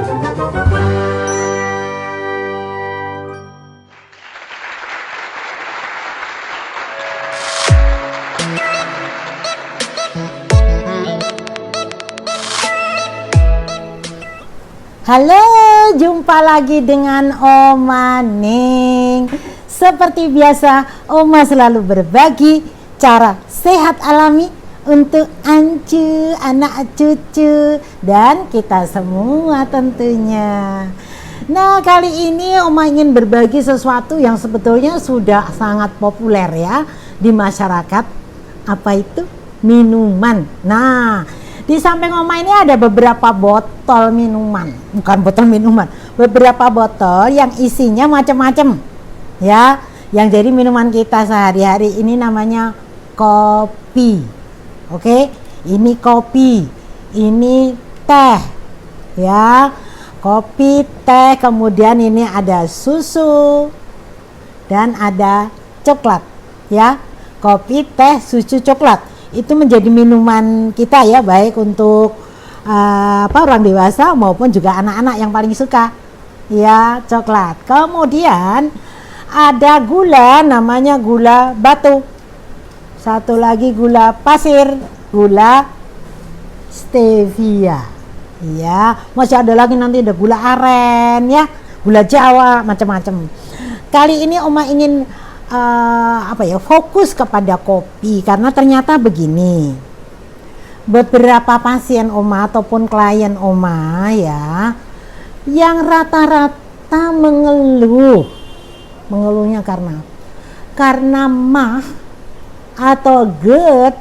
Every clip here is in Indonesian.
Halo, jumpa lagi dengan Oma Ning. Seperti biasa, Oma selalu berbagi cara sehat alami untuk ancu, anak cucu, dan kita semua tentunya. Nah, kali ini Oma ingin berbagi sesuatu yang sebetulnya sudah sangat populer ya di masyarakat. Apa itu? Minuman. Nah, di samping Oma ini ada beberapa botol minuman, bukan botol minuman, beberapa botol yang isinya macam-macam, ya. Yang jadi minuman kita sehari-hari ini namanya kopi, oke? Ini kopi, ini teh, ya. Kopi, teh, kemudian ini ada susu dan ada coklat, ya. Kopi, teh, susu, coklat. Itu menjadi minuman kita ya, baik untuk orang dewasa maupun juga anak-anak yang paling suka ya, coklat. Kemudian ada gula, namanya gula batu. Satu lagi gula pasir, gula stevia ya. Masih ada lagi, nanti ada gula aren ya, gula Jawa, macam-macam. Kali ini Oma ingin fokus kepada kopi, karena ternyata begini, beberapa pasien Oma ataupun klien Oma ya, yang rata-rata mengeluhnya karena mah atau GERD.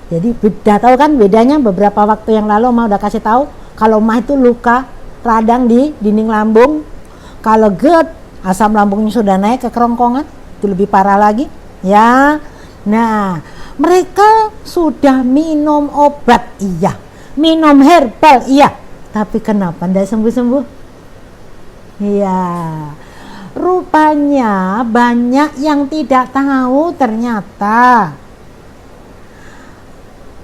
Jadi beda, tahu kan bedanya? Beberapa waktu yang lalu Oma udah kasih tahu kalau mah itu luka radang di dinding lambung, kalau GERD asam lambungnya sudah naik ke kerongkongan, itu lebih parah lagi ya. Nah, mereka sudah minum obat, iya, minum herbal, iya, tapi kenapa tidak sembuh-sembuh? Iya, rupanya banyak yang tidak tahu ternyata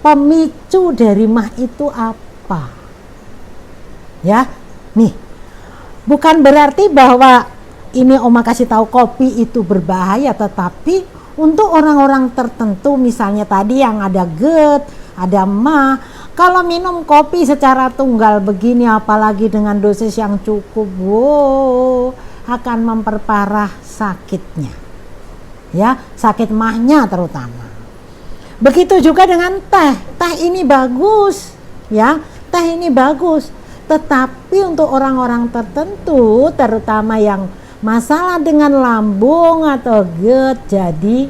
pemicu dari mah itu apa ya. Nih, bukan berarti bahwa ini Oma kasih tahu kopi itu berbahaya, tetapi untuk orang-orang tertentu, misalnya tadi yang ada GERD, ada mah, kalau minum kopi secara tunggal begini, apalagi dengan dosis yang cukup, akan memperparah sakitnya ya, sakit mahnya terutama. Begitu juga dengan teh. Teh ini bagus ya, teh ini bagus, tetapi untuk orang-orang tertentu, terutama yang masalah dengan lambung atau GERD, jadi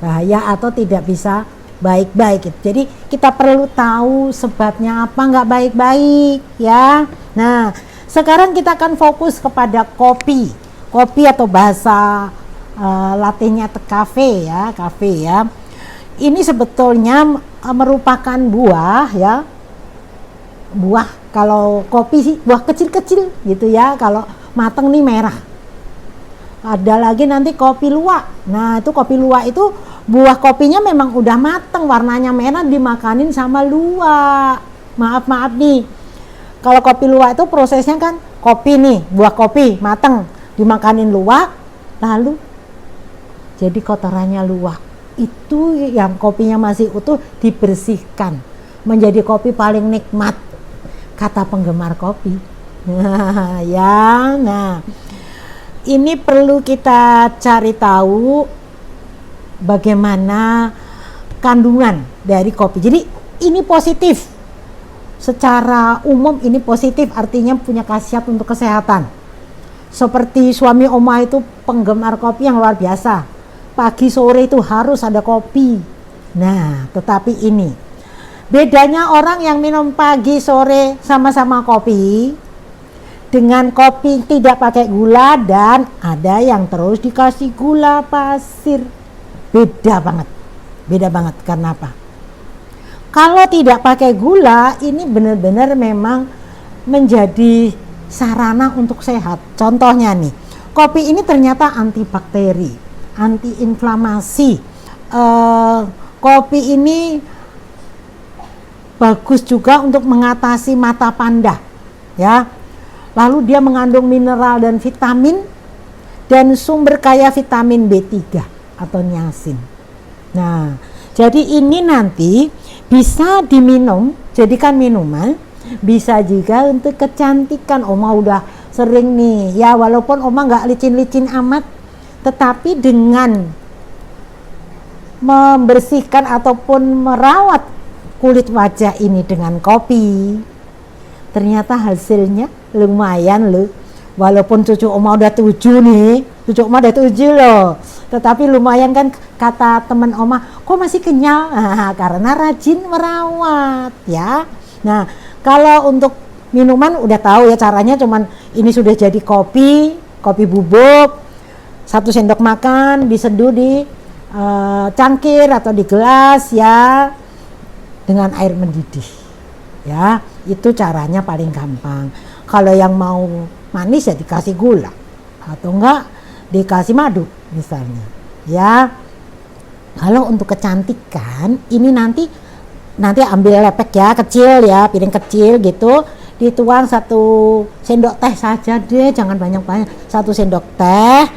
bahaya atau tidak bisa baik-baik. Jadi kita perlu tahu sebabnya apa nggak baik-baik ya. Nah, sekarang kita akan fokus kepada kopi. Kopi atau bahasa latinnya kafe ya, kafe ya. Ini sebetulnya merupakan buah ya. Buah, kalau kopi sih buah kecil-kecil gitu ya. Kalau mateng nih merah. Ada lagi nanti kopi luwak. Nah, itu kopi luwak itu buah kopinya memang udah mateng, warnanya merah, dimakanin sama luwak. Maaf nih, kalau kopi luwak itu prosesnya kan kopi nih, buah kopi mateng, dimakanin luwak, lalu jadi kotorannya luwak. Itu yang kopinya masih utuh dibersihkan, menjadi kopi paling nikmat, kata penggemar kopi. Nah, ini perlu kita cari tahu bagaimana kandungan dari kopi. Jadi ini positif, secara umum ini positif, artinya punya khasiat untuk kesehatan. Seperti suami Oma itu penggemar kopi yang luar biasa, pagi sore itu harus ada kopi. Nah, tetapi ini bedanya orang yang minum pagi sore sama-sama kopi, dengan kopi tidak pakai gula, dan ada yang terus dikasih gula pasir. Beda banget. Karena apa? Kalau tidak pakai gula, ini benar-benar memang menjadi sarana untuk sehat. Contohnya nih, kopi ini ternyata antibakteri, antiinflamasi. Kopi ini bagus juga untuk mengatasi mata panda ya. lalu dia mengandung mineral dan vitamin, dan sumber kaya vitamin B3 atau niacin. Nah, jadi ini nanti bisa diminum, jadikan minuman, bisa juga untuk kecantikan. Oma udah sering nih, ya walaupun Oma nggak licin-licin amat, tetapi dengan membersihkan ataupun merawat kulit wajah ini dengan kopi, ternyata hasilnya lumayan loh. Walaupun cucu Oma udah 7 nih, cucu Oma udah 7 loh, tetapi lumayan kan, kata teman Oma, kok masih kenyal? Nah, karena rajin merawat ya. Nah, kalau untuk minuman udah tahu ya caranya, cuman ini sudah jadi kopi bubuk, 1 sendok makan diseduh di cangkir atau di gelas ya, dengan air mendidih ya. Itu caranya paling gampang. Kalau yang mau manis ya dikasih gula atau enggak dikasih madu misalnya ya. Kalau untuk kecantikan ini nanti ambil lepek ya, kecil ya, piring kecil gitu, dituang 1 sendok teh saja deh, jangan banyak-banyak. 1 sendok teh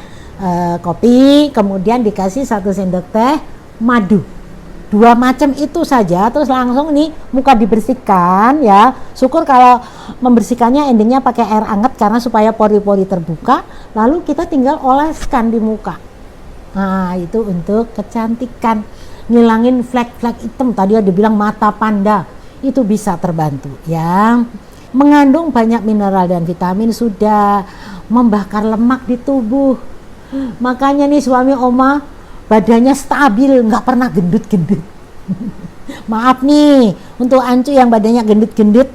kopi, kemudian dikasih 1 sendok teh madu, 2 macam itu saja, terus langsung nih muka dibersihkan ya. Syukur kalau membersihkannya endingnya pakai air hangat karena supaya pori-pori terbuka, lalu kita tinggal oleskan di muka. Nah, itu untuk kecantikan, ngilangin flek-flek hitam. Tadi ada bilang mata panda, itu bisa terbantu ya. Mengandung banyak mineral dan vitamin, sudah membakar lemak di tubuh. Makanya nih suami Oma badannya stabil, nggak pernah gendut-gendut. Maaf nih untuk ancu yang badannya gendut-gendut,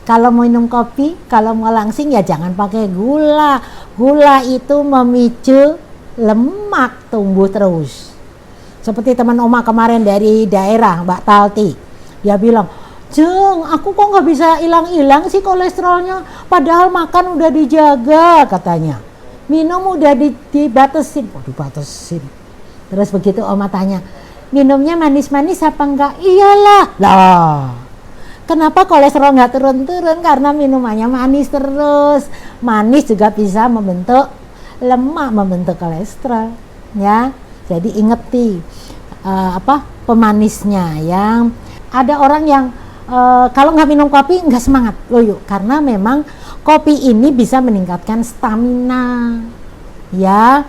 kalau mau minum kopi, kalau mau langsing ya jangan pakai gula. Gula itu memicu lemak tumbuh terus. Seperti teman Oma kemarin dari daerah, Mbak Talti, dia bilang, Jeng, aku kok nggak bisa hilang-hilang sih kolesterolnya, padahal makan udah dijaga katanya, minum udah dibatasin. Waduh, batasin. Terus begitu Oma tanya, minumnya manis-manis apa enggak? Iyalah. Lah, kenapa kolesterol nggak turun-turun? Karena minumannya manis terus. Manis juga bisa membentuk lemak, membentuk kolesterol ya. Jadi ingeti pemanisnya ya. Ada orang yang kalau nggak minum kopi nggak semangat loh yuk, karena memang kopi ini bisa meningkatkan stamina ya.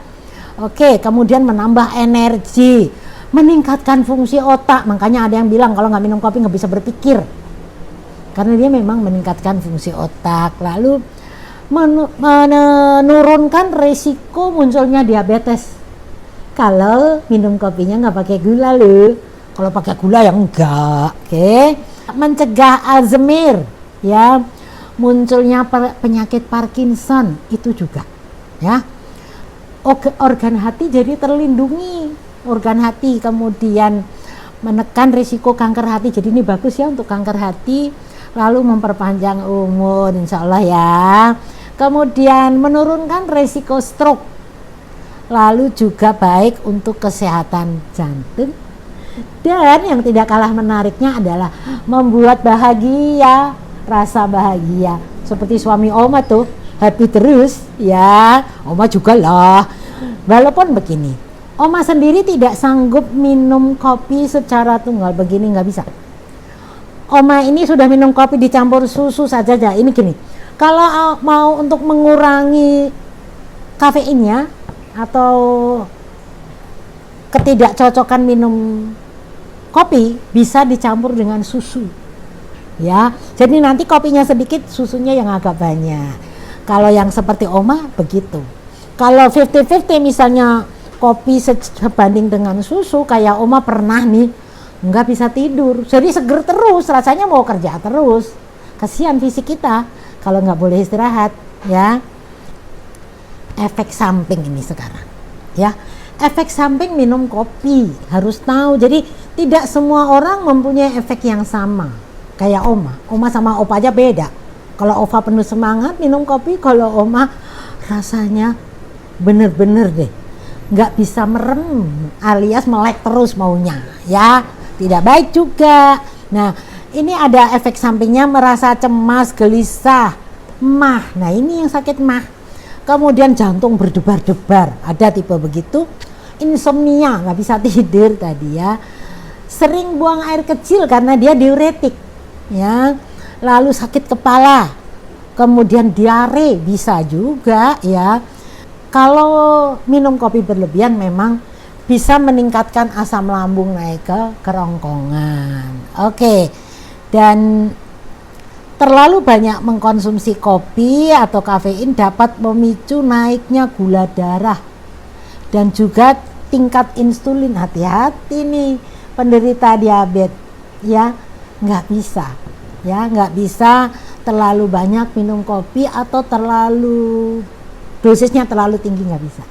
Oke, kemudian menambah energi, meningkatkan fungsi otak. Makanya ada yang bilang kalau nggak minum kopi nggak bisa berpikir, karena dia memang meningkatkan fungsi otak. Lalu menurunkan resiko munculnya diabetes kalau minum kopinya nggak pakai gula loh. Kalau pakai gula ya enggak. Oke. Mencegah Alzheimer ya, munculnya penyakit Parkinson itu juga ya. Organ hati jadi terlindungi, organ hati. Kemudian menekan risiko kanker hati, jadi ini bagus ya untuk kanker hati. Lalu memperpanjang umur insya Allah ya. Kemudian menurunkan risiko stroke, lalu juga baik untuk kesehatan jantung. Dan yang tidak kalah menariknya adalah membuat bahagia, rasa bahagia. Seperti suami Oma tuh happy terus ya, Oma juga lah. Walaupun begini, Oma sendiri tidak sanggup minum kopi secara tunggal begini, nggak bisa. Oma ini sudah minum kopi dicampur susu saja aja. Ini gini, kalau mau untuk mengurangi kafeinnya atau ketidakcocokan minum kopi, bisa dicampur dengan susu ya. Jadi nanti kopinya sedikit, susunya yang agak banyak. Kalau yang seperti Oma begitu. Kalau 50-50 misalnya kopi sebanding dengan susu, kayak Oma pernah nih nggak bisa tidur, jadi seger terus, rasanya mau kerja terus. Kasihan fisik kita kalau nggak boleh istirahat ya. Efek samping ini sekarang ya, efek samping minum kopi harus tahu. Jadi tidak semua orang mempunyai efek yang sama kayak Oma sama Opa aja beda. Kalau Opa penuh semangat minum kopi, kalau Oma rasanya bener-bener deh nggak bisa merem, alias melek terus maunya ya, tidak baik juga. Nah, ini ada efek sampingnya, merasa cemas, gelisah, mah. Nah, ini yang sakit mah. Kemudian jantung berdebar-debar, ada tipe begitu. Insomnia, nggak bisa tidur tadi ya. Sering buang air kecil karena dia diuretik ya. Lalu sakit kepala, kemudian diare bisa juga ya. Kalau minum kopi berlebihan memang bisa meningkatkan asam lambung naik ke kerongkongan. Oke. Dan terlalu banyak mengkonsumsi kopi atau kafein dapat memicu naiknya gula darah dan juga tingkat insulin. Hati-hati nih penderita diabetes ya, nggak bisa terlalu banyak minum kopi atau dosisnya terlalu tinggi, nggak bisa.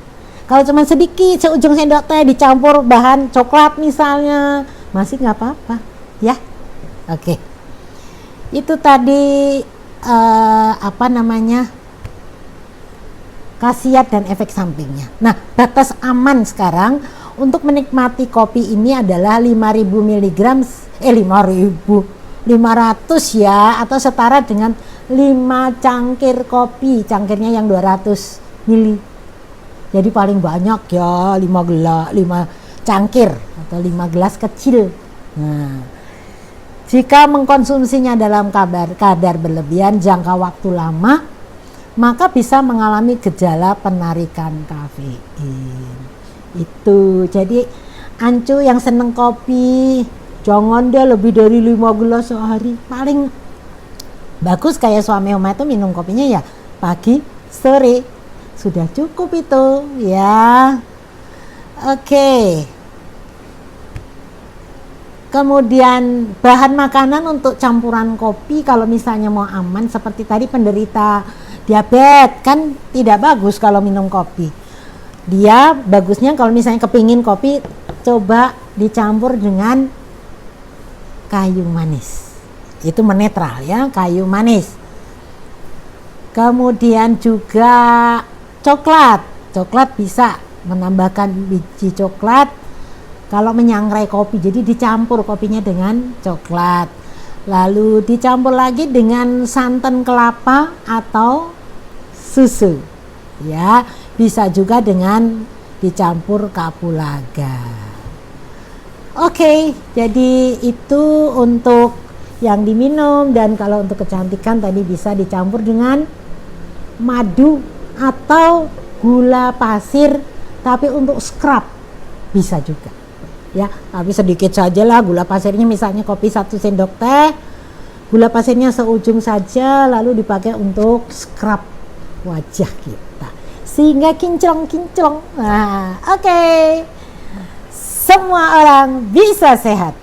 Kalau cuma sedikit, seujung sendok teh dicampur bahan coklat misalnya, masih nggak apa-apa ya. Oke. Itu tadi khasiat dan efek sampingnya. Nah, batas aman sekarang untuk menikmati kopi ini adalah 5.000 mg, 500 ya, atau setara dengan 5 cangkir kopi, cangkirnya yang 200 ml. Jadi paling banyak ya 5 cangkir atau 5 gelas kecil. Nah, jika mengkonsumsinya dalam kadar berlebihan jangka waktu lama, maka bisa mengalami gejala penarikan kafein. Itu. Jadi ancu yang seneng kopi, jangan deh lebih dari 5 gelas sehari. Paling bagus kayak suami Oma itu minum kopinya ya pagi, sore. Sudah cukup itu ya. Oke. Kemudian bahan makanan untuk campuran kopi kalau misalnya mau aman, seperti tadi penderita diabetes kan tidak bagus kalau minum kopi. Dia bagusnya kalau misalnya kepingin kopi, coba dicampur dengan kayu manis. Itu menetral ya, kayu manis. Kemudian juga coklat bisa menambahkan biji coklat kalau menyangrai kopi, jadi dicampur kopinya dengan coklat, lalu dicampur lagi dengan santan kelapa atau susu ya, bisa juga dengan dicampur kapulaga. Oke, jadi itu untuk yang diminum. Dan kalau untuk kecantikan tadi bisa dicampur dengan madu atau gula pasir, tapi untuk scrub bisa juga ya, tapi sedikit saja lah gula pasirnya. Misalnya kopi 1 sendok teh, gula pasirnya seujung saja, lalu dipakai untuk scrub wajah kita sehingga kinclong. Nah, oke. Semua orang bisa sehat.